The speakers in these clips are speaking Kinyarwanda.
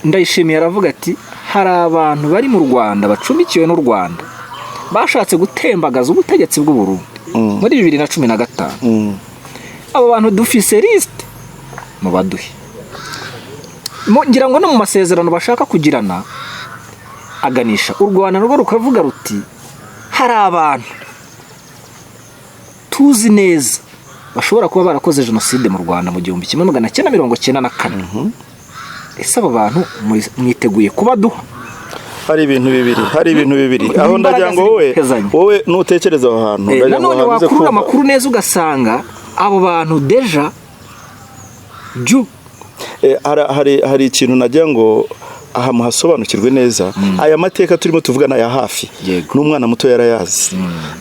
Ndayishimiye aravuga ati hari abantu bari mu Rwanda bacumbikiwe n'u Rwanda bashatse gutembagaza ubutegetsi bw'u Burundi muri 2015. Abo bantu dufise liste mu baduhe. Ngira ngo no mu masezerano bashaka kugirana aganisha u Rwanda rwo rukavuga ruti hari abantu tuzi neza bashobora kuba barakoze jenoside mu Rwanda mu 1994. Ese abo bantu mwiteguye kubaduha? Hari ibintu bibiri aho ndagira ngo wowe nutekereza aho hantu none wakurura amakuru neza ugasanga abo bantu deja hari ikintu nagira ngo aha muhasobanukirwe neza. Aya mateka turimo tuvugana ya hafi n'umwana muto yarayazi.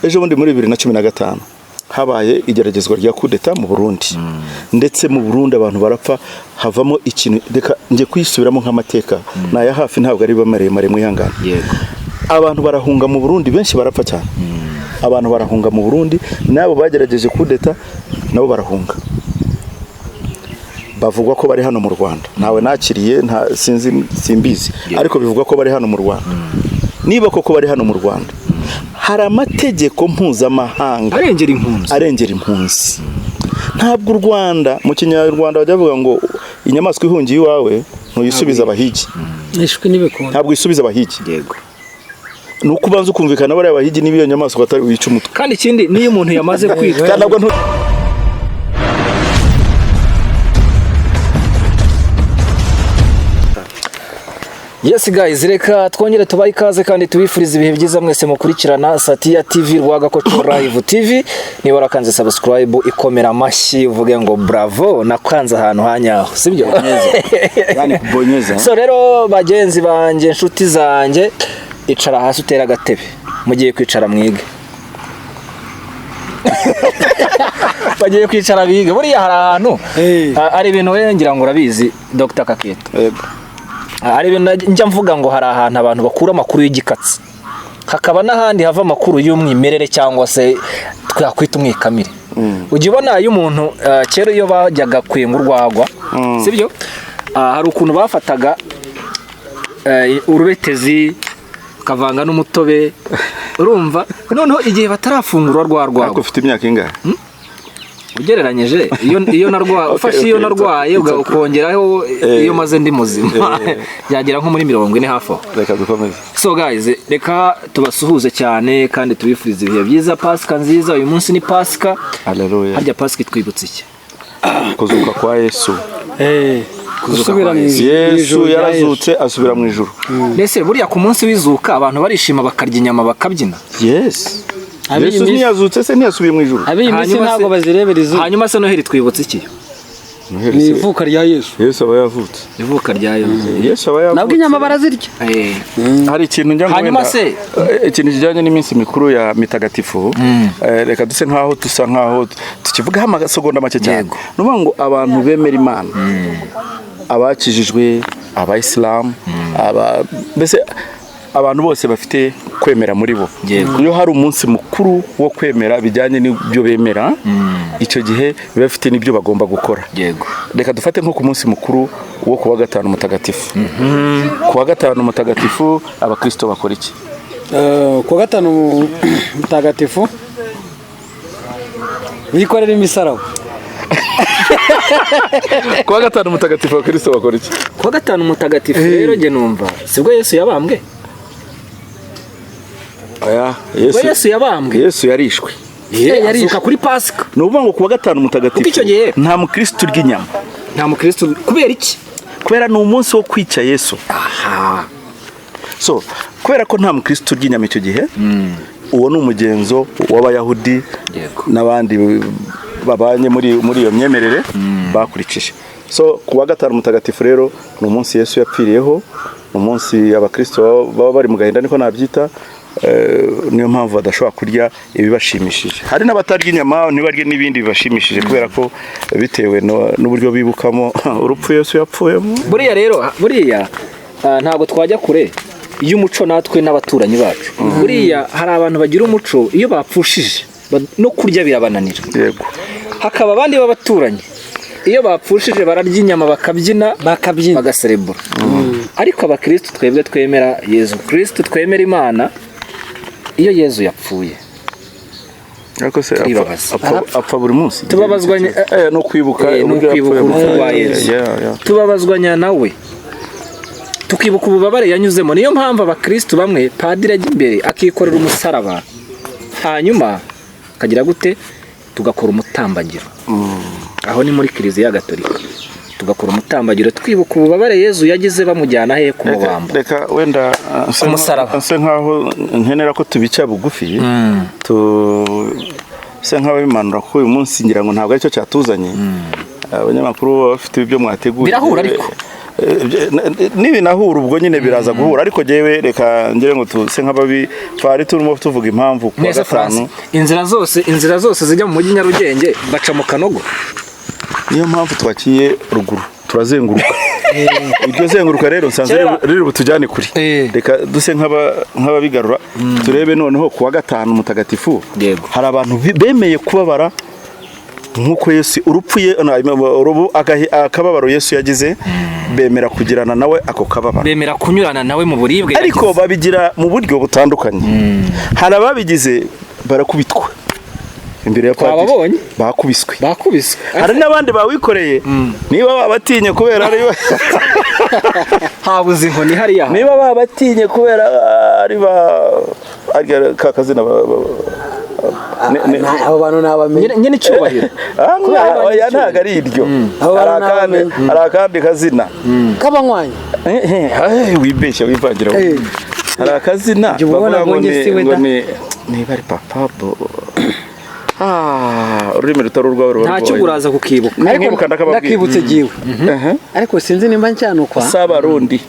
Ejo bundi muri 2015 habaye igeragezwa rya kudeta mu Burundi, ndetse mu Burundi abantu barapfa, havamo ikintu reka ngiye kwisubiramo nk'amateka na ya hafi, ntabwo ari bamaremare mwihangana. Abantu barahunga mu Burundi, benshi barapfa cyane. Abantu barahunga mu Burundi, nabo bagerageje kudeta nabo barahunga, bavugwa ko bari hano mu Rwanda. Nawe nakiriye simbizi, ariko bivugwa ko bari hano mu Rwanda. Niba koko bari hano mu Rwanda, hari amategeko mpuzamahanga arengera impunzi. Ntabwo u Rwanda mu Kinyarwanda bajya bavuga ngo inyamaswa ihungiye iwawe ntuyisubiza abahigi. Ntabwo isubiza abahigi. Nuko ubanza ukumvikana bari abahigi n'ibiyo nyamaswa atari wica umutwe. Kandi ikindi niyo umuntu yamaze kwitwa Yes guys, reka twongere tubaye ikaze kandi tubifuriza ibihe byiza mwese mukurikirana Satya TV Rwagakoco Live TV. Niba warakanze subscribe ikomera amashyi uvuge ngo bravo, nakanze ahantu hanyaho, sibyo? Yani kubonyeza. So rero bagenzi banje, inshuti zanjye, icara hasi utera agatebe, mugiye kwicara mwige. Bagiye kwicara bige. Buriya hari ahantu ari ibintu wengira ngo urabizi Dr. Kaketo. Ari ibintu njya mvuga ngo hari ahantu abantu bakura amakuru y'igikatsi, hakaba n'ahandi hava amakuru y'umwimerere cyangwa se twakwita umwikamire. Ujye ubona iyo umuntu kera iyo bajyaga kwenga urwagwa, sibyo? Hari ukuntu bafataga urubetezi kavanga n'umutobe, urumva? Noneho igihe batarafungura rwagwa. Ariko ufite imyaka ingahe? Ugereranyije iyo narwaye, ufashe iyo narwaye ukongeraho iyo maze ndi muzima yagera nko muri 40 hafi. Reka dukomeze. So guys, reka tubasuhuze cyane kandi tubifuriza ibihe byiza, Pasika nziza. Uyu munsi ni Pasika. Haleluya. Harya Pasika twibutse iki? Kuzuka kwa Yesu. Kusubira mu Yesu yarazutse asubira mu ijuru. Nese buriya ku munsi w'izuka abantu barishima bakarya inyama bakabyina. Yes. Yesu ntiyazutse se ntiyasubiye mu ijuru. Abimisi ntago bazirebera izuba. Hanyuma se Noheli twibutse iki? Ni ivuka rya Yesu. Yesu aba yavutse. Ivuka rya Yesu aba yavutse. Nabwo inyama barazirya. Hari ikintu njya ngo hanyuma se ikintu kijyanye n'iminsi mikuru ya mitagatifu, reka duse nkaho tusa nkaho tukivuga amasegonda make cyane. Nuvuga ngo abantu bemera Imana, abakijijwe, abayisilamu, mbese abantu bose bafite kwemera muri bo. Iyo hari umunsi mukuru wo kwemera bijyanye n'ibyo bemera, icyo gihe biba bafite n'ibyo bagomba gukora. Reka dufate nko ku munsi mukuru wo kuwa gatanu mutagatifu. Kuwa gatanu mutagatifu abakristo bakora iki? Kuwa gatanu mutagatifu bikorera imisaraba. Kuwa gatanu mutagatifu abakristo bakora iki? Kuwa gatanu mutagatifu rero nge numva sibwo Yesu yabambwe. Yesu yabambwe. Yesu yarishwe. Yarishwe kuri Pasika. Nuvuga ngo kuwa gatanu mutagatifu icyo gihe nta mukristo urya inyama. Nta mukristo. Kubera iki? Kubera ni umunsi wo kwica Yesu. So kubera ko nta mukristo urya inyama icyo gihe, uwo ni umugenzo w'abayahudi n'abandi babanye muri iyo myemerere bakurikije. So kuwa gatanu mutagatifu rero ni umunsi Yesu yapfiriyeho, ni umunsi abakristo baba bari mu gahinda niko nabyita. Niyo mpamvu badashobora kurya ibibashimishije. Hari n'abatarya inyama ntibarye n'ibindi bibashimishije kubera ko bitewe n'uburyo bibukamo urupfu Yesu yapfuyemo. Buriya rero ntago twajya kure y'umuco natwe n'abaturanyi bacu. Buriya hari abantu bagira umuco iyo bapfushije no kurya birabananira. Hakaba abandi b'abaturanyi iyo bapfushije bararya inyama bakabyina bagaserebura. ariko abakristo twebwe twemera Yezu Kristo, twemera Imana, iyo Yezu yapfuye ariko se turibabaza. apfa buri munsi Tubabazwanya no kwibuka urupfu rwa Yezu, tubabazwanya nawe, tukibuka ububabare yanyuzemo. Niyo mpamvu abakristo bamwe padiri ajya imbere akikorera umusaraba, hanyuma akagira gute, tugakora umutambagiro. Aho ni muri Kiliziya Gatolika, tugakora umutambagiro twibuka ububabare Yezu yagize bamujyana he ku mubamba. Reka wenda umusaraba se nkaho nkenera ko tubica bugufi, se nkaho bimanura ko uyu munsi ngira ngo ntabwo aricyo cyatuzanye. Abanyamakuru bafite ibyo mwateguye birahura, ariko nibinahura ubwo nyine biraza guhura, ariko jewe reka ngire ngo tuse nk'ababi twari turimo tuvuga impamvu ku neza France. Inzira zose zijya mu mujyi Nyarugenge baca mu Kanogo, niyo mpamvu twakiye ruguru turazenguruka. Iryo zenguruka rero nsanze riri butujyane kuri. Reka duse nk'ababigarura turebe noneho kuwa gatanu mutagatifu hari abantu bemeye kubabara nkuko Yesu urupfuye akababaro Yesu yagize, bemera kugirana nawe ako kababaro, bemera kunyurana nawe mu buribwe, ariko babigira mu buryo butandukanye. Hari ababigize barakubitwa imbere ya padiri, bakubiswe. Hari n'abandi bawikoreye, niba babatinye kubera ari habuze inkoni hariya, niba babatinye kubera ari kakazina abo bantu nabamenye nyine icyubahiro, oya ntago ari iryo, hari akandi kazina kabanywanyi, wibeshya wivangira, hari akazina bavuga ngo niba ari papa ururimi rutari urwawe ruba ntacyo uraza kukibuka, ndakibutse giwe, ariko sinzi nimba ncyanukwa Sebarundi,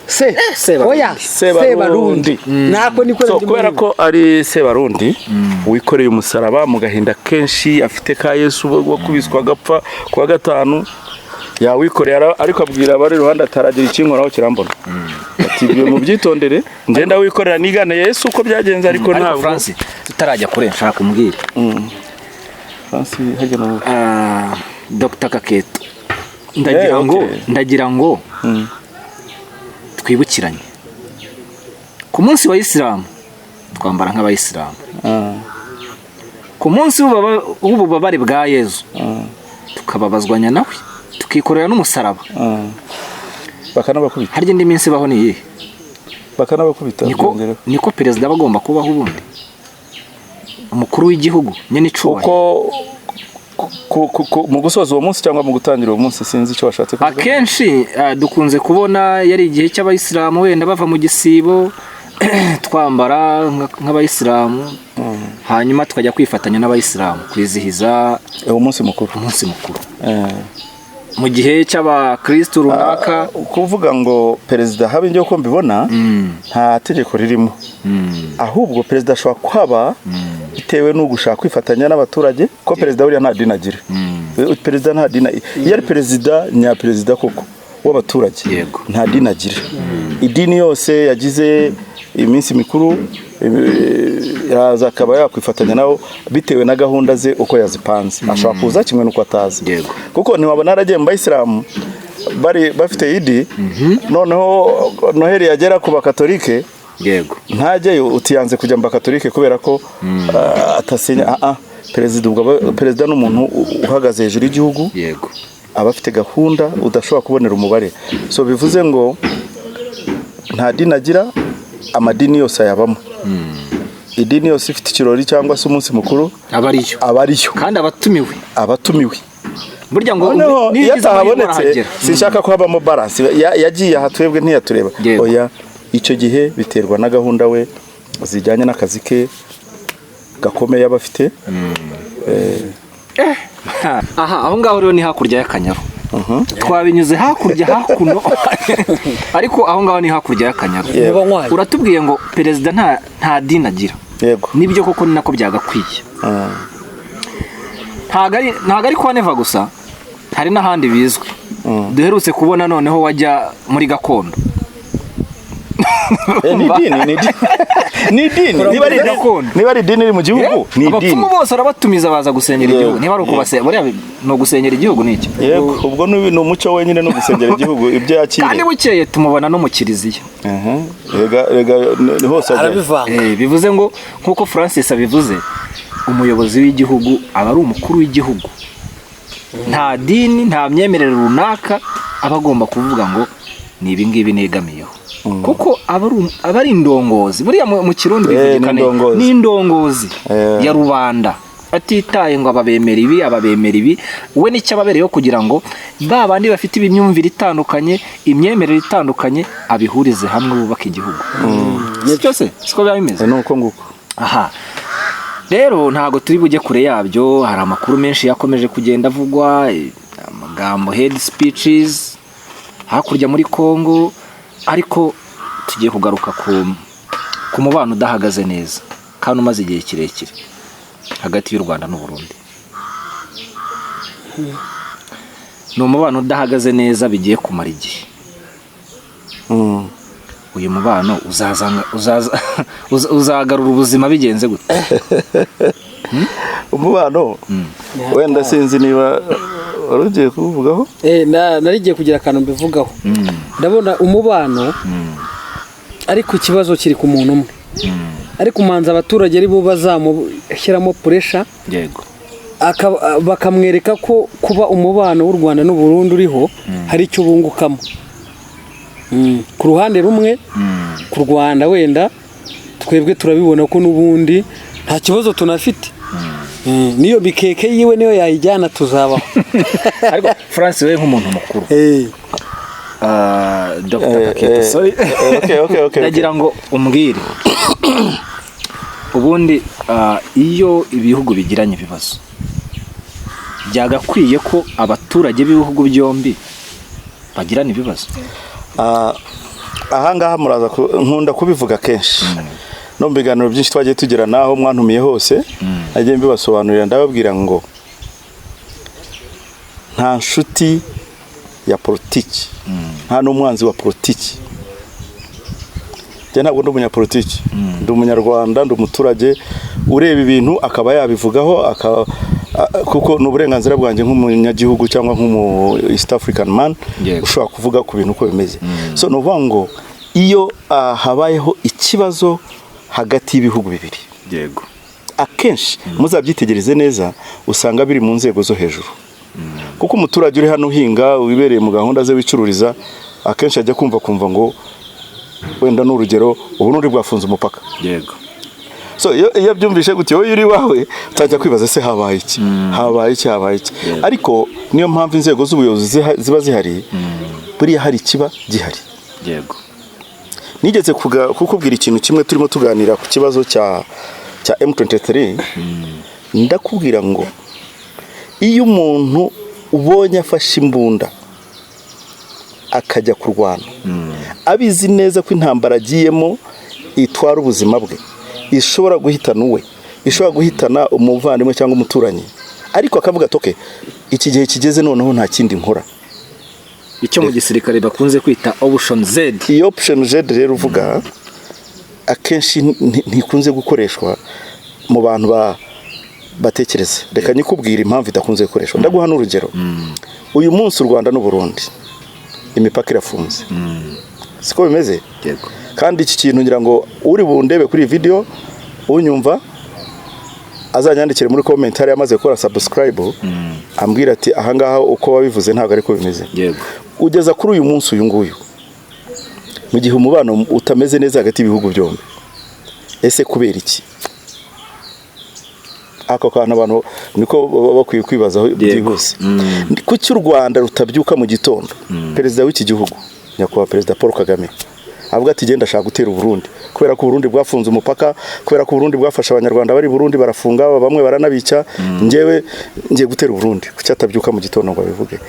Sebarundi nako niko so kubera ko ari Sebarundi wikoreye umusaraba mu gahinda kenshi, afite ka Yesu wakubiswa agapfa kuwa gatanu, yawikoreye ariko abwira abari ruhande ataragira ikinkoraho kirambona, ati mu byitondere ngenda wikorera nigane Yesu uko byagenze, ariko ntabwo France tutarajya kure nshaka kumbwira Dr. Kaketo, ndagira ngo twibukiranye ku munsi wa Isilamu twambara nk'abayisilamu, ku munsi w'ububabare bwa Yezu tukababazwanya nawe, tukikorera n'umusaraba, bakanabakubita. Harya indi minsi baho ni iyihe? Bakanabakubita. Niko perezida bagomba kubaho ubundi, umukuru w'igihugu nyene icubahiro mu gusoza uwo munsi cyangwa mu gutangira uwo munsi, sinzi icyo washatse kuvuga. Akenshi dukunze kubona yari igihe cy'abayisilamu, wenda bava mu gisibo twambara nk'abayisilamu, hanyuma tukajya kwifatanya n'abayisilamu kwizihiza umunsi mukuru. Mu gihe cy'abakristo runaka, kuvuga ngo perezida habe njye uko mbibona nta tegeko ririmo, ahubwo perezida ashobora kwaba bitewe no gushaka kwifatanya n'abaturage, ko perezida buriya nta dini agira. Perezida nta dini, iyo ari perezida nyaperezida koko w'abaturage nta dini agira. Idini yose yagize iminsi mikuru yaza akaba yakwifatanya nawo bitewe na gahunda ze uko yazipanze, ashobora kuza kimwe nuko atazi, kuko ntiwabona aragiye mu Bayisilamu bari bafite idi, noneho Noheli yagera ku bakatolike ntajyeyo, utiyanze kujya mu bakatolike kubera ko atasenya. Perezida n'umuntu uhagaze hejuru y'igihugu, aba afite gahunda udashobora kubonera umubare, so bivuze ngo nta dini agira, amadini yose ayabamo. Idini yose ifite ikirori cyangwa se umunsi mukuru abariyo kandi abatumiwe. Burya ngo iyo atahabonetse sinshaka ko habamo balance, yagiye aha twebwe ntiyatureba, oya icyo gihe biterwa na gahunda we zijyanye n'akazi ke gakomeye aba afite. Aho ngaho rero ni hakurya y'Akanyaru, twabinyuze hakuno ariko aho ngaho ni hakurya y'Akanyaru. Uratubwiye ngo perezida nta dini agira, nibyo koko ni nako byagakwiye. Ntago ari kwa Neva gusa, hari n'ahandi bizwi. Duherutse kubona noneho wajya muri gakondo ni idini niba ari idini iri mu gihugu ni idini. Abapfumu bose arabatumiza baza gusenyera igihugu. Niba ari ukubasenya buriya no gusenyera igihugu niki? Yego, ubwo ni umuco wenyine no gusengera igihugu ibyo yakiriye. Kandi bukeye tumubona no mu kiliziya. Rega hose bivuze ngo nkuko Francis abivuze, umuyobozi w'igihugu aba ari umukuru w'igihugu. Nta dini, nta myemerere runaka aba agomba kuvuga ngo ni ibi ngibi negamiyeho. Kuko aba ari indongozi. Buriya mu Kirundi bivugikane ni indongozi ya rubanda. Atitaye ngo ababemera ibi, we nicyo ababereyeho kugira ngo ba bandi bafite imyumvire itandukanye, imyemerere itandukanye abihurize hamwe bubaka igihugu. Cyose siko biba bimeze. Nuko nguko. Aha. Rero ntago turi bujye kure yabyo, hari amakuru menshi yakomeje kugenda avugwa, amagambo head speeches hakurya muri Kongo, ariko tugiye kugaruka ku mubano udahagaze neza kandi umaze igihe kirekire hagati y'u Rwanda n'u Burundi. Ni umubano udahagaze neza bigiye kumara igihe. Uyu mubano uzagarura ubuzima bigenze gute? Umubano wenda sinzi niba warugiye kuvugaho. Narigiye kugira akantu mbivugaho. Ndabona umubano ariko ikibazo kiri ku muntu umwe. Ariko umanza abaturage ari bo bazamushyiramo pressure. Yego. Bakamwereka ko kuba umubano w'u Rwanda n'u Burundi uriho hari icyo bungukamo. Ku ruhande rumwe ku Rwanda wenda twebwe turabibona ko n'ubundi nta kibazo tunafite. Niyo bikeke yiwe niyo yayijyana tuzabaho. Ariko France we nk'umuntu mukuru. Dr. Kaketo, sorry. Okay. Ndagira ngo umbwire. Ubundi iyo ibihugu bigiranye ibibazo byagakwiye ko abaturage b'ibihugu byombi bagirana ibibazo. Ahangaha muraza nkunda kubivuga kenshi. No mu biganiro byinshi twagiye tugira naho mwantumiye hose, nagiye mbibasobanurira ndababwira ngo nta nshuti ya politiki, nta n'umwanzi wa politiki. Ntabwo ndi umunyapolitiki, ndi umunyarwanda, ndi umuturage ureba ibintu akaba yabivugaho, kuko n'uburenganzira bwanjye nk'umunyagihugu cyangwa nk'umu East African man ushobora kuvuga ku bintu uko bimeze. So nuvuga ngo iyo habayeho ikibazo hagati y'ibihugu bibiri, yego, akenshi muzabyitegereze neza usanga biri mu nzego zo hejuru. Kuko umuturage uri hano uhinga wibereye mu gahunda ze wicururiza, akenshi ajya kumva ngo wenda n'urugero Uburundi bwafunze umupaka. Yego. So iyo byumvishe gutyo wowe uri wawe utajya kwibaza se habaye iki. Ariko niyo mpamvu inzego z'ubuyobozi ziba zihari, buriya hari kiba gihari. Yego. Nigeze kukubwira ikintu kimwe turimo tuganira ku kibazo cya M23. Ndakubwira ngo iyo umuntu ubonye afashe imbunda akajya kurwana, abizi neza ko intambara agiyemo itwara ubuzima bwe, ishobora guhitana uwe, ishobora guhitana umuvandimwe cyangwa umuturanyi, ariko akavuga ati iki gihe kigeze noneho nta kindi nkora. Icyo mu gisirikare bakunze kwita option Z. Iyo option Z rero uvuga akenshi ntikunze gukoreshwa mu bantu batekereza. Reka nyikubwira impamvu idakunze gukoreshwa. Ndaguha n'urugero. Uyu munsi u Rwanda n'u Burundi imipaka irafunze. Siko bimeze? Yego. Kandi iki kintu ngira ngo uri bundebe kuri video unyumva azanyandikire muri comment hari amaze gukora subscribe, ambwira ati ahangaha uko wabivuze ntabwo ariko bimeze. Yego. Ugeza kuri uyu munsi uyu nguyu mu gihe umubano utameze neza hagati y'ibihugu byombi, ese kubera iki? Ako kantu abantu niko bakwiye kwibazaho byihuse. Kuki u Rwanda rutabyuka mu gitondo perezida w'iki gihugu nyakubahwa Perezida Paul Kagame avuga ati genda ashaka gutera Burundi, kubera ko Burundi bwafunze umupaka, kubera ko Burundi bwafasha abanyarwanda bari Burundi barafunga, bamwe baranabica, ngiye gutera Burundi. Kuki atabyuka mu gitondo ngo abivuge?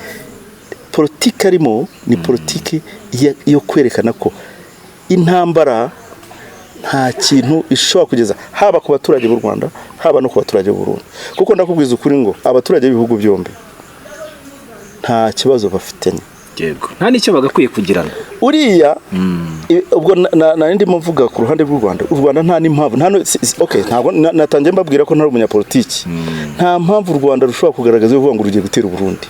Politiki arimo ni politiki yo kwerekana ko intambara nta kintu ishobora kugeza haba ku baturage b'u Rwanda haba no ku baturage b'u Burundi. Kuko ndakubwiza ukuri ngo abaturage b'ibihugu byombi nta kibazo bafitanye. yego nta nicyo bagakwiye kugirana uriya ubwo ndimo mvuga ku ruhande rw'u Rwanda. U Rwanda nta n'impamvu ntabwo natangiye mbabwira ko ntari umunyapolitiki. Nta mpamvu u Rwanda rushobora kugaragaza uvuga ngo rugiye gutera Burundi.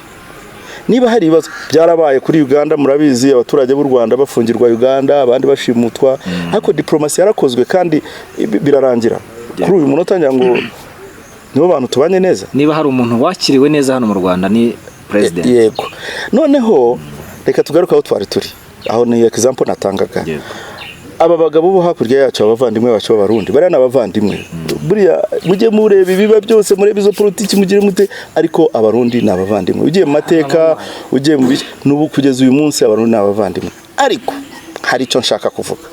Niba hari ibibazo byarabaye kuri Uganda, murabizi abaturage b'u Rwanda bafungirwa Uganda, abandi bashimutwa, ariko diplomasi yarakozwe kandi birarangira. Kuri uyu munota ngo nibo bantu tubanye neza. Niba hari umuntu wakiriwe neza hano mu Rwanda ni president. Yego. Noneho reka tugaruka aho twari turi. Aho ni example natangaga. Aba bagabo bo hakurya yacu abavandimwe bacu b'abarundi bari n'abavandimwe. Buriya mujye mureba ibiba byose, mureba izo politiki mugire mute, ariko abarundi n'abavandimwe. Ugiye mu mateka, ugiye mu n'ubu kugeza uyu munsi abarundi n'abavandimwe. Ariko hari icyo nshaka kuvuga.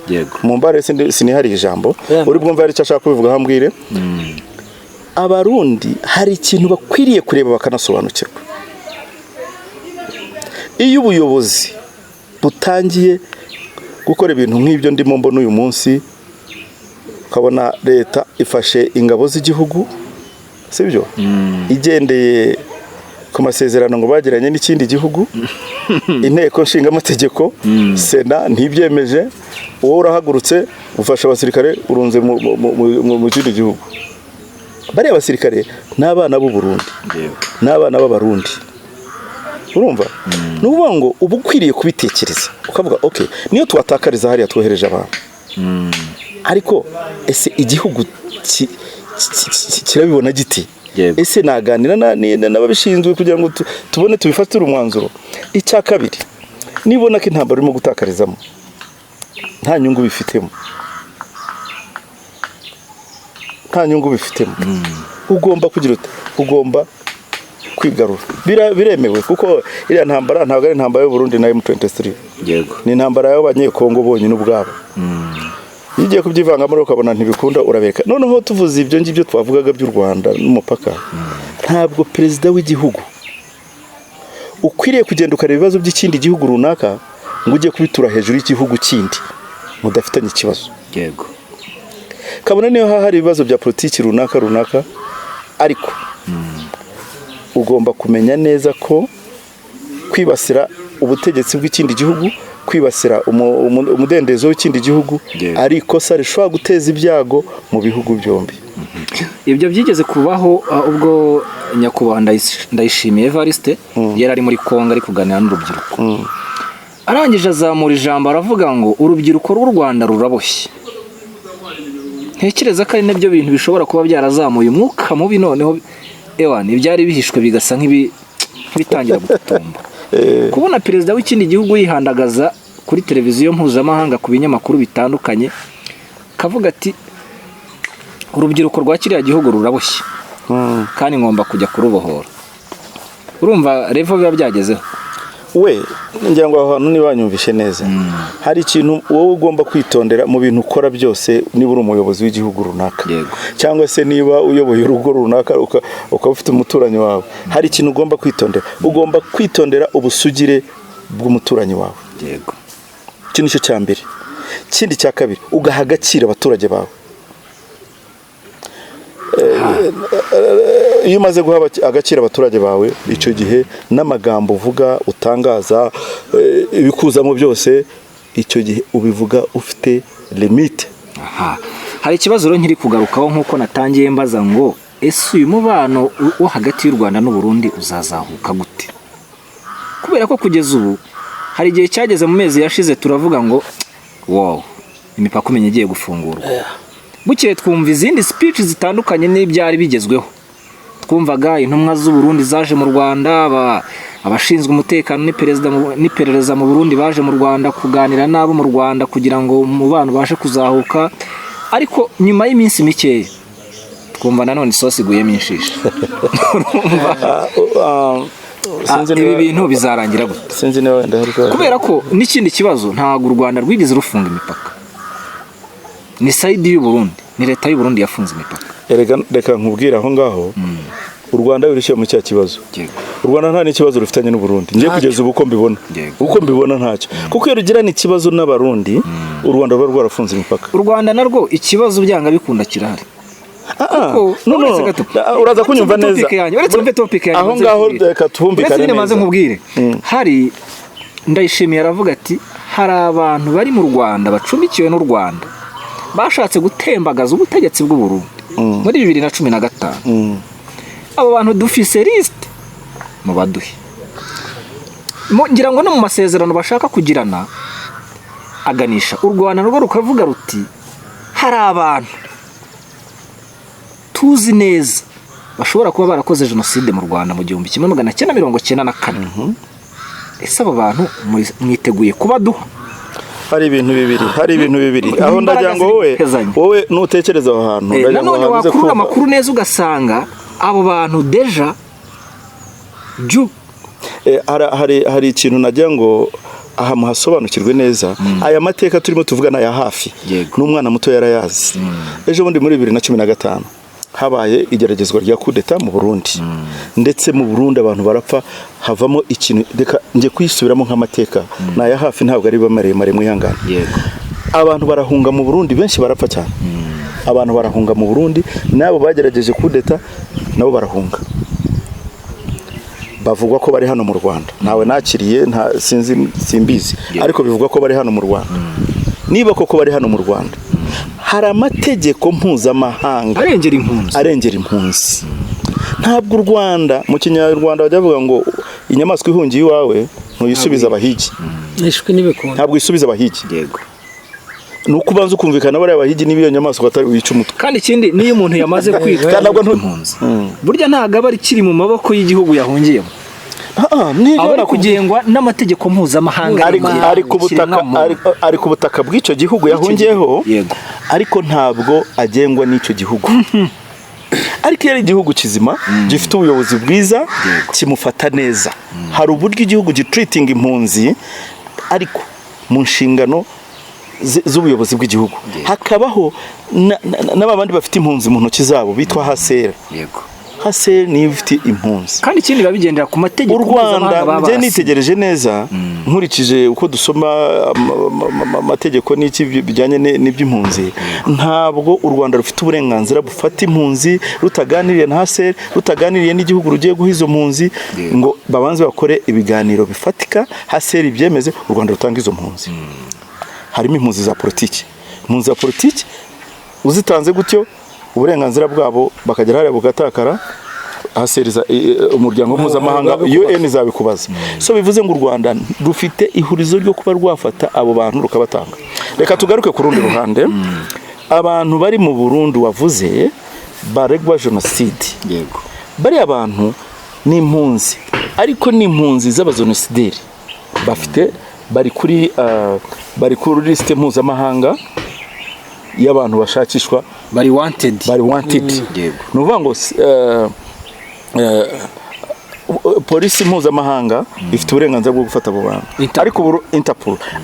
Mu mbare sinihari ijambo. Uri bwumva hari icyo ashaka kuvuga hambwire. Abarundi hari ikintu bakwiriye kureba bakanasobanukirwa. Iyo ubuyobozi butangiye gukora ibintu nk'ibyo ndimo mbona uyu munsi, ukabona leta ifashe ingabo z'igihugu, sibyo igendeye ku masezerano ngo bagiranye n'ikindi gihugu, inteko nshinga amategeko sena ntibyemeje, wowe urahagurutse ufasha abasirikare urunze mu kindi gihugu. Bariya abasirikare n'abana b'u Burundi, n'abana b'abarundi. Urumva? Nuvuga ngo ubu ukwiriye kubitekereza ukavuga okay, niyo twatakariza hariya twohereje abantu, ariko ese igihugu kirabibona giti? Ese naganira n'ababishinzwe kugira ngo tubone tubifatire umwanzuro. Icya kabiri, nibona ko intambara urimo gutakarizamo nta nyungu bifitemo, ugomba kugira ugomba kwigarura. Biremewe kuko iriya ntambara ntabwo ari intambara y'u Burundi na M23. Yego. Ni intambara y'abanyekongo bonyine ubwabo. Igiye kubyivangamo ukabona ntibikunda urabeka. Noneho tuvuze ibyo ngibyo twavugaga by'u Rwanda n'umupaka, ntabwo perezida w'igihugu ukwiriye kugenda ukareba ibibazo by'ikindi gihugu runaka ngo ujye kubitura hejuru y'igihugu kindi mudafitanye ikibazo. Yego. Kabone niyo hari ibibazo bya politiki runaka, ariko ugomba kumenya neza ko kwibasira ubutegetsi bw'ikindi gihugu, kwibasira umudendezo w'ikindi gihugu ari ikosa rishobora guteza ibyago mu bihugu byombi. Ibyo byigeze kubaho ubwo nyakubahwa Ndayishimiye Evariste yari ari muri Kongo ari kuganira n'urubyiruko. Arangije azamura ijambo aravuga ngo urubyiruko rw'u Rwanda ruraboshye. Ntekereza ko ari nabyo bintu bishobora kuba byarazamuye umwuka mubi, noneho ibyari bihishwe bigasa nk'ibitangira gututumba. Kubona perezida w'ikindi gihugu yihandagaza kuri televiziyo mpuzamahanga ku binyamakuru bitandukanye kavuga ati urubyiruko rwa kiriya gihugu ruraboshye kandi ngomba kujya kurubohora. Urumva revo biba byagezeho. We ngira ngo aho hantu nibanyumvishe neza. Hari ikintu wowe ugomba kwitondera mu bintu ukora byose niba uri umuyobozi w'igihugu runaka. Cyangwa se niba uyoboye urugo runaka ukaba ufite umuturanyi wawe. Hari ikintu ugomba kwitondera. Ugomba kwitondera ubusugire bw'umuturanyi wawe. Yego. Iki nicyo cya mbere. Ikindi cya kabiri, ugaha agaciro abaturage bawe. Iyo umaze guha agaciro abaturage bawe, icyo gihe n'amagambo uvuga utangaza ibikuzamo byose, icyo gihe ubivuga ufite limite. Hari ikibazo rero nkiri kugarukaho nk'uko natangiye mbaza ngo ese uyu mubano wo hagati y'u Rwanda n'u Burundi uzazahuka gute? Kubera ko kugeza ubu hari igihe cyageze mu mezi yashize turavuga ngo wow, imipaka umenye igiye gufungurwa. Bukeye twumva izindi speech zitandukanye n'ibyari bigezweho. Twumvaga intumwa z'u Burundi zaje mu Rwanda, abashinzwe umutekano n'iperereza mu Burundi baje mu Rwanda kuganira nabo mu Rwanda kugira ngo umubano bashe kuzahuka, ariko nyuma y'iminsi mikeya twumva nanone isosi iguyemo inshisha. Ibi bintu bizarangira gute? Sinzi nawe ndaheruka. Kubera ko n'ikindi kibazo ntabwo u Rwanda rwigeze rufunga imipaka. Ni side y'u Burundi, ni leta y'u Burundi yafunze imipaka. Reka nkubwira aho ngaho. U Rwanda birishiye mu cya kibazo. U Rwanda nta n'ikibazo rufitanye n'u Burundi. Ngiye kugeza uko mbibona. Uko mbibona ntacyo. Kuko iyo rugirana ikibazo n'abarundi, u Rwanda ruba rwarafunze imipaka. U Rwanda narwo ikibazo byanga bikunda kirahari. Uraza kunyumva neza. Uretse topic yanyu. Aho ngaho reka tuhumvikane neza. Maze nkubwire. Hari Ndayishimiye aravuga ati hari abantu bari mu Rwanda bacumbikiwe n'u Rwanda bashatse gutembagaza ubutegetsi bw'u Burundi muri 2015. Abo bantu dufise liste mu baduhe, ngira ngo no mu masezerano bashaka kugirana aganisha u Rwanda rwo rukavuga ruti hari abantu tuzi neza bashobora kuba barakoze jenoside mu Rwanda mu 1994. Ese abo bantu mwiteguye kubaduha? Hari ibintu bibiri aho ndagira ngo wowe nutekereza aho hantu nanone wakurura amakuru neza ugasanga abo bantu deja hari ikintu nagira ngo aha muhasobanukirwe neza. Aya mateka turimo tuvugana ya hafi n'umwana muto yarayazi. Ejo bundi muri 2015 habaye igeragezwa rya kudeta mu Burundi, ndetse mu Burundi abantu barapfa, havamo ikintu reka nje kwisubiramo nk'amateka na ya hafi, ntabwo ari bamaremare mwihangana. Abantu barahunga mu Burundi, benshi barapfa cyane. Abantu barahunga mu Burundi, nabo bagerageje kudeta nabo barahunga, bavugwa ko bari hano mu Rwanda. Nawe nakiriye simbizi, ariko bivugwa ko bari hano mu Rwanda. Niba koko bari hano mu Rwanda, hari amategeko mpuzamahanga arengera impunzi. Ntabwo u Rwanda, mu Kinyarwanda bajya bavuga ngo inyamaswa ihungiye iwawe ntuyisubiza abahigi. Ntabwo isubiza abahigi. Nuko ubanza ukumvikana bari abahigi nibiyo nyamaswa batari wica umutwe. Kandi ikindi niyo umuntu yamaze kwitwa impunzi, burya ntago bari kiri mu maboko y'igihugu yahungiyemo. Abari kugengwa n'amategeko mpuzamahanga ari ku butaka bw'icyo gihugu yahungiyeho, ariko ntabwo agengwa n'icyo gihugu. Ariko yari igihugu kizima gifite ubuyobozi bwiza, kimufata neza. Hari uburyo igihugu gitreating impunzi ariko mu nshingano z'ubuyobozi bw'igihugu. Hakabaho n'abandi bafite impunzi mu ntoki zabo bitwa hasera. Hase ni ifite impunzi, kandi ikindi babigendera ku mategeko. U Rwanda nje nitegereje neza nkurikije uko dusoma amategeko n'iki bijyanye n'iby'impunzi, ntabwo u Rwanda rufite uburenganzira bufata impunzi rutaganiriye na Hase, rutaganiriye n'igihugu rugiye guha izo mpunzi ngo babanze bakore ibiganiro bifatika, Hase ibyemeze, u Rwanda rutanga izo mpunzi. Harimo impunzi za politiki. Impunzi za politiki uzitanze gutyo, uburenganzira bwabo bakagera hariya bugatakara, haseriza umuryango mpuzamahanga UN zabikubaza. So bivuze ngo u Rwanda rufite ihurizo ryo kuba rwafata abo bantu rukabatanga. Reka tugaruke ku rundi ruhande. Abantu bari mu Burundi wavuze baregwa jenoside. Bari abantu ni impunzi, ariko ni impunzi z'abazenosideri. Bari kuri liste mpuzamahanga y'abantu bashakishwa, bari wanted. Nuvuga ngo polisi mpuzamahanga ifite uburenganzira bwo gufata abo bantu. Ariko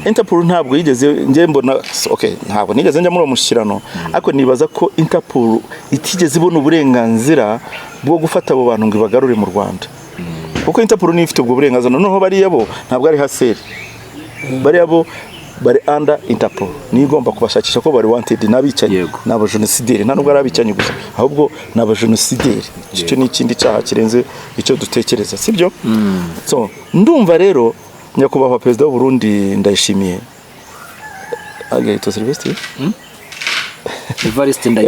Interpol ntabwo yigeze nje mbona, ntabwo nigeze njya muri uwo mushyikirano, ariko nibaza ko Interpol itigeze ibona uburenganzira bwo gufata abo bantu ngo ibagarure mu Rwanda. Kuko Interpol ni ifite ubwo burenganzira, noneho bari yabo ntabwo ari Haseri, bari yabo bari under Interpol, ni igomba kubashakisha ko bari wanted n'abicanyi n'abajenosideri. Nta nubwo ari abicanyi gusa, ahubwo n'abajenosideri. Icyo ni ikindi cyaha kirenze icyo dutekereza, sibyo? So ndumva rero nyakubahwa perezida w'u Burundi Ndayishimiye agahita Sylvestre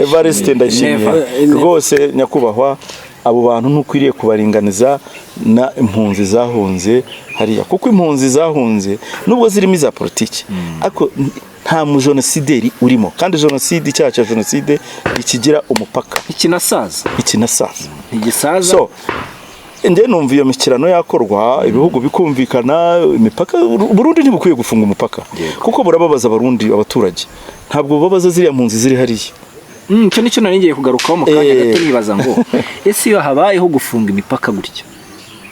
Evariste Ndayishimiye rwose, nyakubahwa abo bantu ntukwiriye kubaringaniza na impunzi zahunze hariya, kuko impunzi zahunze nubwo zirimo za politiki, ariko nta mujenosideri urimo, kandi jenoside, icyaha cya jenoside ikigira umupaka, ikinasaza ntigisaza. So nde numva iyo mikirano yakorwa, ibihugu bikumvikana imipaka. Burundi ntibukwiye gufunga umupaka, kuko burababaza abarundi, abaturage. Ntabwo babaza ziriya mpunzi ziri hariya. Icyo nicyo narigiye kugarukaho mu kanya gato, nibaza ngo ese iyo habayeho gufunga imipaka gutya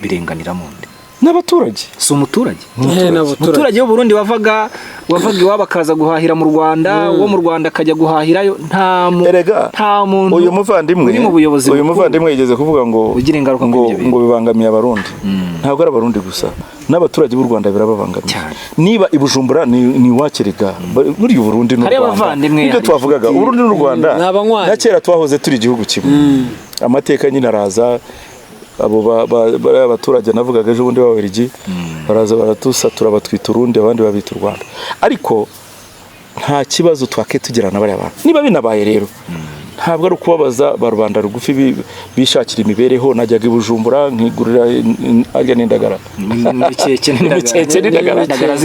birenganira mu nde n'abaturage? Si umuturage. Umuturage w'u Burundi wavaga iwabo akaza guhahira mu Rwanda, uwo mu Rwanda akajya guhahirayo. Nta muntu uyu muvandimwe yigeze kuvuga ngo bibangamiye abarundi. Ntabwo ari abarundi gusa, n'abaturage b'u Rwanda birababangamiye. Niba i Bujumbura ni wakiriga buri Burundi n'u Rwanda, nibyo twavugaga. Burundi n'u Rwanda na kera twahoze turi igihugu kimwe. Amateka nyine araza abo abaturage navugaga ejo bundi b'Ababiligi baraza baratusatura batwita Urundi abandi babita u Rwanda ariko nta kibazo twake tugirana bari abantu niba binabaye rero ntabwo ari ukubabaza ba rubanda rugufi bishakira imibereho najyaga i Bujumbura nkigurira arya n'indagara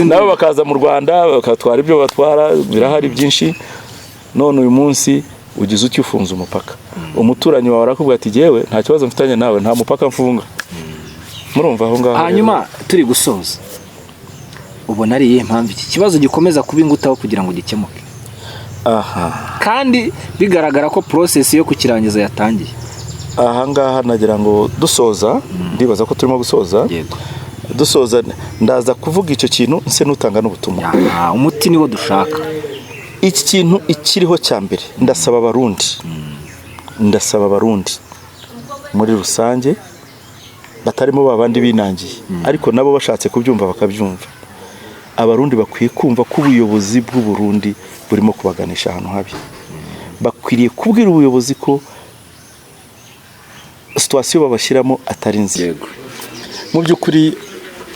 nabo bakaza mu Rwanda bakatwara ibyo batwara birahari byinshi none uyu munsi ugize uki ufunze umupaka umuturanyi wawe arakubwira ati jewe nta kibazo mfitanye nawe nta mupaka mfunga murumva aho ngaho hanyuma turi gusoza ubona ari iyihe mpamvu iki kibazo gikomeza kuba ingutaho kugira ngo gikemuke kandi bigaragara ko process yo kukirangiza yatangiye aha ngaha nagira ngo dusoza ndibaza ko turimo gusoza dusoza ndaza kuvuga icyo kintu nse nutanga n'ubutumwa umuti niwo dushaka iki kintu ikiriho cya mbere ndasaba abarundi muri rusange batarimo babandi binangiye ariko nabo bashatse kubyumva bakabyumva abarundi bakwiye kumva ko ubuyobozi bw'u Burundi burimo kubaganisha ahantu habi bakwiriye kubwira ubuyobozi ko situation babashyiramo atari nziza mu by'ukuri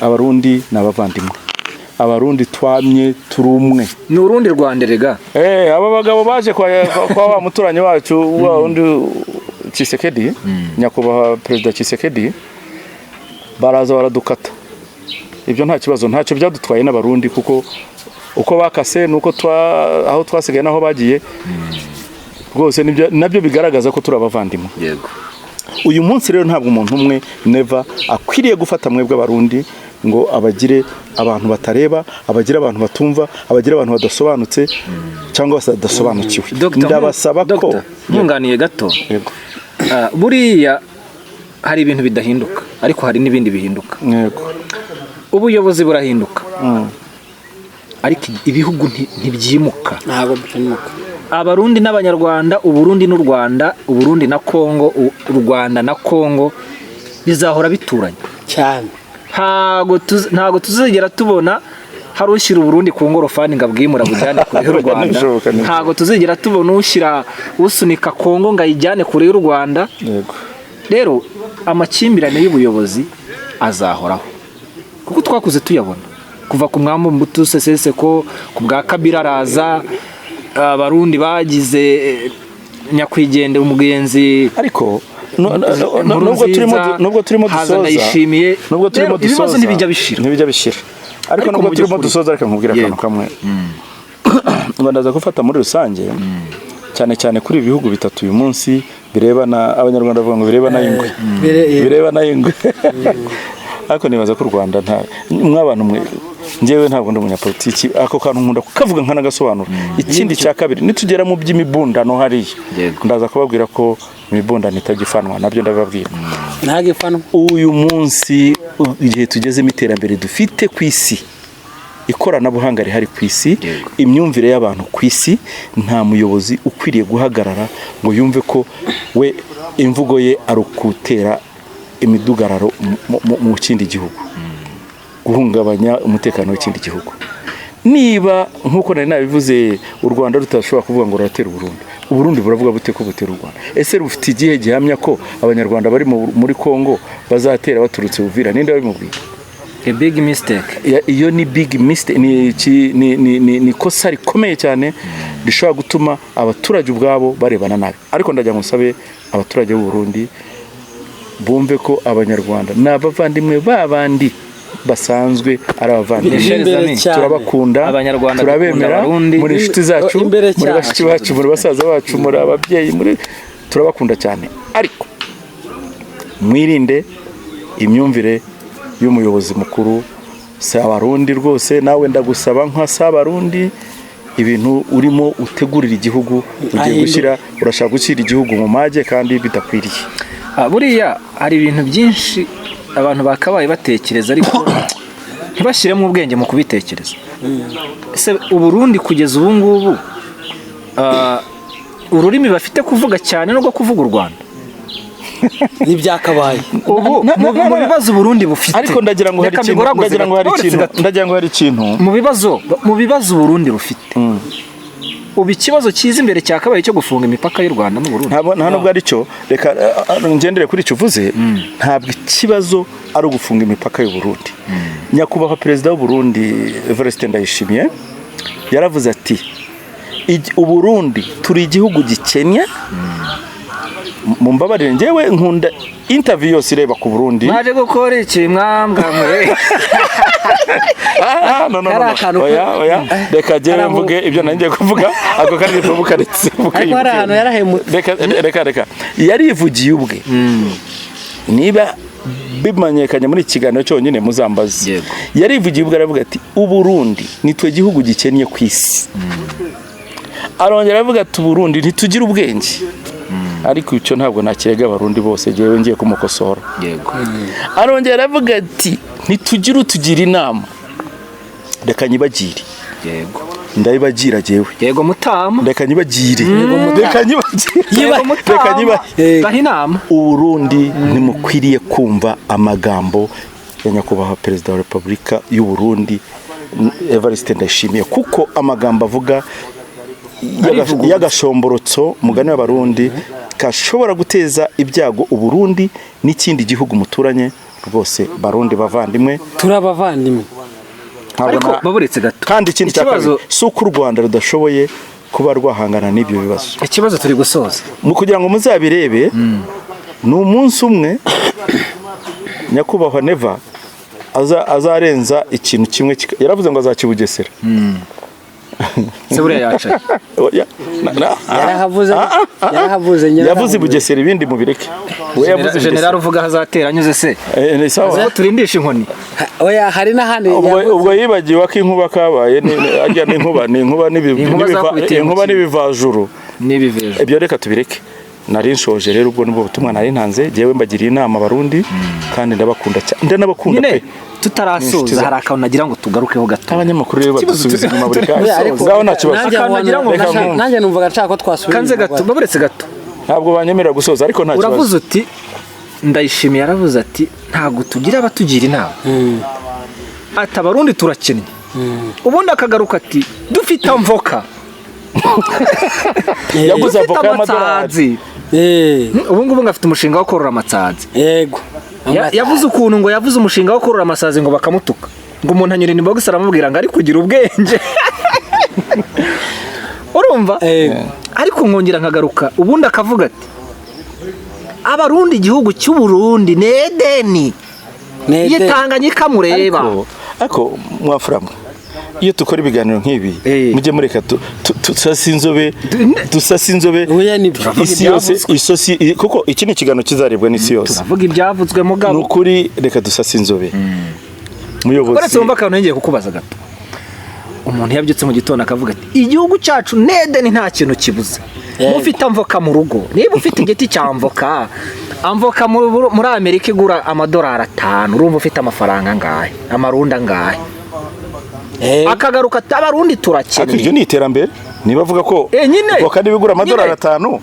abarundi n'abavandimwe abarundi twamye turi umwe ni Urundi Rwanda rega aba bagabo baje kwa wa muturanyi wacu wa undi Tshisekedi nyakubahwa Perezida Tshisekedi baraza baradukata ibyo nta kibazo ntacyo byadutwaye n'abarundi kuko uko bakase nuko aho twasigaye naho bagiye rwose nabyo bigaragaza ko turi abavandimwe yego uyu munsi rero ntabwo umuntu umwe never akwiriye gufata mwebwe abarundi ngo abagire abantu batareba abagire abantu batumva abagire abantu badasobanutse cyangwa badasobanukiwe ndabasaba ko ntunganiye gato yego buriya hari ibintu bidahinduka ariko hari n'ibindi bihinduka yego ubuyobozi burahinduka ariko ibihugu ntibyimuka ntabwo byimuka abarundi n'abanyarwanda uburundi n'u Rwanda uburundi na Kongo u Rwanda na Kongo bizahora bituranye cyane ntago tuzigera tubona hari ushyira uburundi ku ngorofani ngo abwimura bujyane kure y'u Rwanda ntago tuzigera tubona usunika Kongo ngo ayijyane kure y'u Rwanda rero amakimbirane y'ubuyobozi azahoraho kuko twakuze tuyabona kuva ku mwambo Mbutu Sese ko ku bwa Kabila araza abarundi bagize nyakwigendera umugenzi ariko nubwo turimo dusoza ibibazo ntibijya bishira ariko nubwo turimo dusoza reka nkubwira akantu kamwe ndaza gufata muri rusange cyane cyane kuri ibihugu bitatu uyu munsi birebana abanyarwanda bavuga ngo birebana y'ingwe ariko nibaza ko u Rwanda mw'abantu mwe njyewe ntabwo ndi umunyapolitiki ako kantu nkunda kukavuga nkanagasobanura ikindi cya kabiri nitugera mu by'imibundano hariya ndaza kubabwira ko imibundano itagifanwa nabyo ndababwira ntagifanwa uyu munsi igihe tugezemo iterambere dufite ku isi ikoranabuhanga rihari ku isi imyumvire y'abantu ku isi nta muyobozi ukwiriye guhagarara ngo yumve ko we imvugo ye ari ukutera imidugararo mu kindi gihugu guhungabanya umutekano w'ikindi gihugu niba nkuko nari nabivuze u Rwanda rutashobora kuvuga ngo ruratera Uburundi buravuga bute ko butera u Rwanda ese rufite igihe gihamya ko abanyarwanda bari muri Kongo bazatera baturutse Uvira ninde wabimubwiye a big mistake iyo ni big mistake ni kosa rikomeye cyane rishobora gutuma abaturage ubwabo barebana nabi ariko ndagira ngo nsabe abaturage b'u Burundi bumve ko abanyarwanda n'abavandimwe babandi basanzwe ari abavandimwe turabakunda turabemera muri inshuti zacu muri bashiki bacu muri basaza bacu muri ababyeyi turabakunda cyane ariko mwirinde imyumvire y'umuyobozi mukuru si abarundi rwose nawe ndagusaba nk'asabarundi ibintu urimo utegurira igihugu ugiye gushyira urashaka gushyira igihugu mu mage kandi bidakwiriye buriya hari ibintu byinshi abantu bakabaye batekereza ariko ntibashyiremo ubwenge mu kubitekereza ese Uburundi kugeza ubu ngubu ururimi bafite kuvuga cyane no kuvuga u Rwanda n'ibyakabaye ubu mu bibazo Burundi bufite ariko ndagira ngo hari ikintu mu bibazo Burundi rufite ubu ikibazo cyiza imbere cyakabaye cyo gufunga imipaka y'u Rwanda n'u Burundi nta nubwo ari cyo reka ngendere kuri icyo uvuze ntabwo ikibazo ari ugufunga imipaka y'u Burundi nyakubahwa perezida w'u Burundi Evariste Ndayishimiye yaravuze ati u Burundi turi igihugu gikennye mumbabarire njyewe nkunda interview yose ireba ku Burundi mwaje gukora iki mwambwamwe no oya reka je mvuge ibyo nanjye kuvuga ako kandi tubukaretse ariko ari ahantu yarahemutse reka yarivugiye ubwe niba bimanyekanye muri kiganiro cyonyine muzambaze yarivugiye ubwe aravuga ati u Burundi nitwe gihugu gikennye ku isi arongera avuga ati Burundi ntitugira ubwenge ariko icyo ntabwo nakirega abarundi bose jewe ngiye kumukosora yego arongera avuga ati ntitugira utugira inama reka nyibagire yego ndayibagira jewe yego mutama reka nyibagire reka reka inama Uburundi nimukwiriye kumva amagambo ya nyakubahwa perezida wa Repubulika y'u Burundi Evariste Ndayishimiye kuko amagambo avuga y'agashomborotso mugani w'abarundi kashobora guteza ibyago u Burundi n'ikindi gihugu muturanye rwose barundi bavandimwe turabavandimwe ariko baburetse gato kandi ikindi cyakabaye suko u Rwanda rudashoboye kuba rwahangana n'ibyo bibazo ikibazo turi gusoza mu kugira ngo muzabirebe ni umunsi umwe nyakubahwa Neva azarenza ikintu kimwe yaravuze ngo azakibugesera sebure yacu yavuze Bugesera ibindi mu bireke we yavuze general uvuga hazatera anyuze se sawa turindisha inkoni oya hari n'ahandi ubwo yibagiwe ko inkuba kabaye ajya n'inkuba n'ibivajuru ibyo reka tubireke nari nshoje rero ubwo nubwo butumwa nari ntanze jewe mbagiriye inama abarundi kandi ndabakunda cyane ndanabakunda pe tutarasoza hari akantu nagira ngo tugarukeho gato abanyamakuru rero badusubiza inyuma buri kaje zaho nakibazo nanjye numvaga nshaka ko twasubira kanze gato baburetse gato ntabwo banyemerera gusoza ariko nta kibazo uravuze uti Ndayishimiye yaravuze ati ntago tugira abatugira inama ati abarundi turakennye ubundi akagaruka ati dufite amvoka yaguze avoka y'amadolari ubu ngubu ngafite umushinga wo korora amatsazi yego yavuze ukuntu ngo yavuze umushinga wo korora amasazi ngo bakamutuka ngo umuntu anyura ni box aramubwira ngo ari kugira ubwenge urumva ariko nkongera nkagaruka ubundi akavuga ati abarundi igihugu cy'u Burundi nedeni yitanganyika mureba ariko mwafuramwe iyo tukora ibiganiro nk'ibi mujye mureka dusasa inzobe isi yose isosi kuko iki ni ikiganiro kizarebwa n'isi yose turavuga ibyavuzwe mugabo nukuri reka dusasa inzobe muyobozi uretse wumva akantu ngiye kukubaza gato umuntu yabyutse mu gitondo akavuga ati igihugu cyacu nedeni nta kintu kibuze mufite amvoka mu rugo niba ufite igiti cya amvoka muri Amerika igura amadolari 5 urumva ufite amafaranga angahe amarundi angahe akagaruka abarundi turakennye iryo ni iterambere niba avuga ko kandi bigura amadolari 5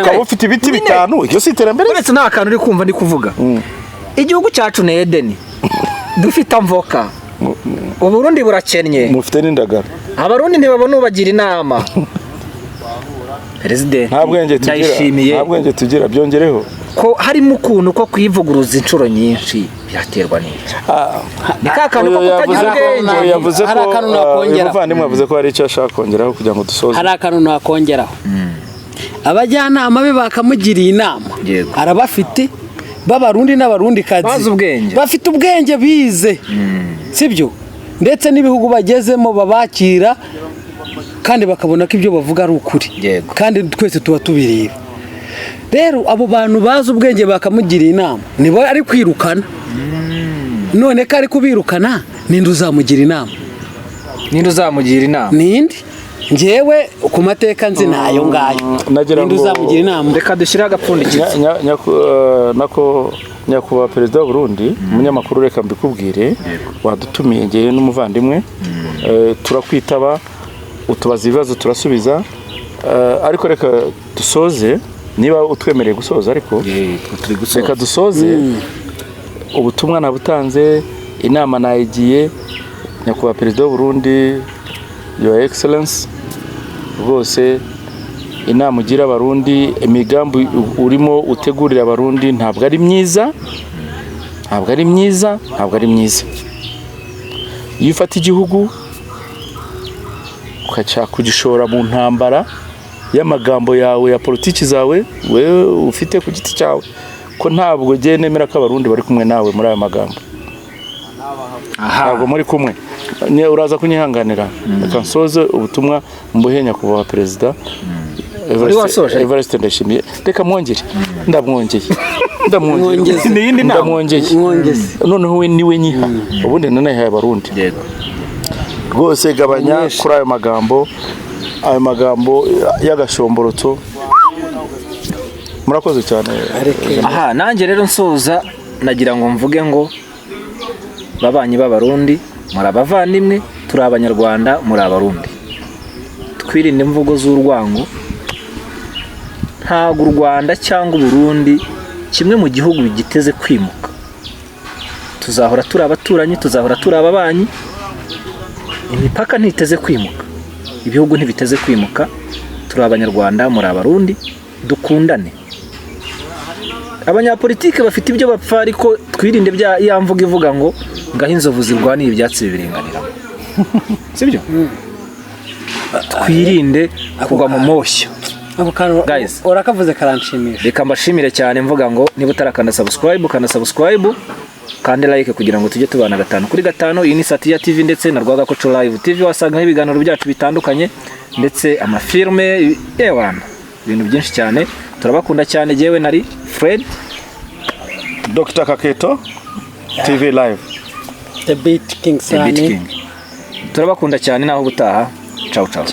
ukaba ufite ibiti 5 iryo si iterambere uretse nta kantu uri kumva ndi kuvuga igihugu cyacu ni Edeni dufite amvoka Uburundi burakennye mufite n'indagara abarundi ntibabona ubagira inama President ntabwo nge tugira byongereho ko harimo ukuntu ko kwivuguruza inshuro nyinshi byaterwa n'iki ni kakantu ko kutagira ubwenge yavuze ko umuvandimwe yavuze ko hari icyo ashaka kongeraho kugira ngo dusoze hari akantu nakongeraho abajyanama be bakamugiriye inama arabafite b'abarundi n'abarundi kazi bafite ubwenge bize sibyo ndetse n'ibihugu bagezemo babakira kandi bakabona ko ibyo bavuga ari ukuri kandi twese tuba tubireba rero abo bantu bazi ubwenge bakamugiriye inama nibo ari kwirukana none ko ari kubirukana ninde uzamugira inama ninde njyewe ku mateka nzi nayo ngayo ninde uzamugira inama reka dushyire agapfundikizo nyakubahwa perezida w'u Burundi umunyamakuru reka mbikubwire wadutumiye ngewe n'umuvandimwe turakwitaba utubaza ibibazo turasubiza ariko reka dusoze niba utwemereye gusoza ariko reka dusoze ubutumwa nabutanze inama nayigiye nyakubahwa perezida w'u Burundi your excellence rwose inama ugira abarundi, imigambi urimo utegurira abarundi ntabwo ari myiza, ntabwo ari myiza, ntabwo ari myiza. Iyo ufata igihugu ukashaka kugishora mu ntambara y'amagambo yawe ya politiki zawe wewe ufite ku giti cyawe, ko ntabwo giye nemera ko abarundi bari kumwe nawe muri aya magambo. Ntabwo muri kumwe. Uraza kunyihanganira reka nsoze ubutumwa mbuhenya kuva perezida Evariste Ndayishimiye. Reka mwongere ndamwongeye noneho we niwe nyiha ubundi nanayihaye abarundi. Rwose gabanya kuri ayo magambo y'agashomborotso. Murakoze cyane. Nanjye rero nsoza nagira ngo mvuge ngo babanyi b'abarundi muri abavandimwe, turi abanyarwanda muri abarundi. Twirinde imvugo z'urwango. Ntabwo u Rwanda cyangwa Burundi kimwe mu gihugu giteze kwimuka. Tuzahora turi abaturanyi, tuzahora turi ababanyi. Imipaka ntiteze kwimuka, ibihugu ntibiteze kwimuka. Turi abanyarwanda muri abarundi, dukundane. Abanyapolitike bafite ibyo bapfa, ariko twirinde bya ya mvugo ivuga ngo ngaho inzovu zirwaniye ibyatsi bibiringanira. Sibyo? Twirinde kugwa mu moshya. Guys, urakavuze karanshimisha. Reka mbashimire cyane mvuga ngo niba utarakanda subscribe kandi like kugira ngo tujye tubana 5 kuri 5. Iyi ni Satya TV ndetse na Rwagakoco Live TV, wasangaho ibiganiro byacu bitandukanye ndetse amafilme ibintu byinshi cyane. Turabakunda cyane, jewe nari Fred Dr. Kaketo TV Live The Beat King Sani. Turabakunda cyane, naho ubutaha. Ciao ciao.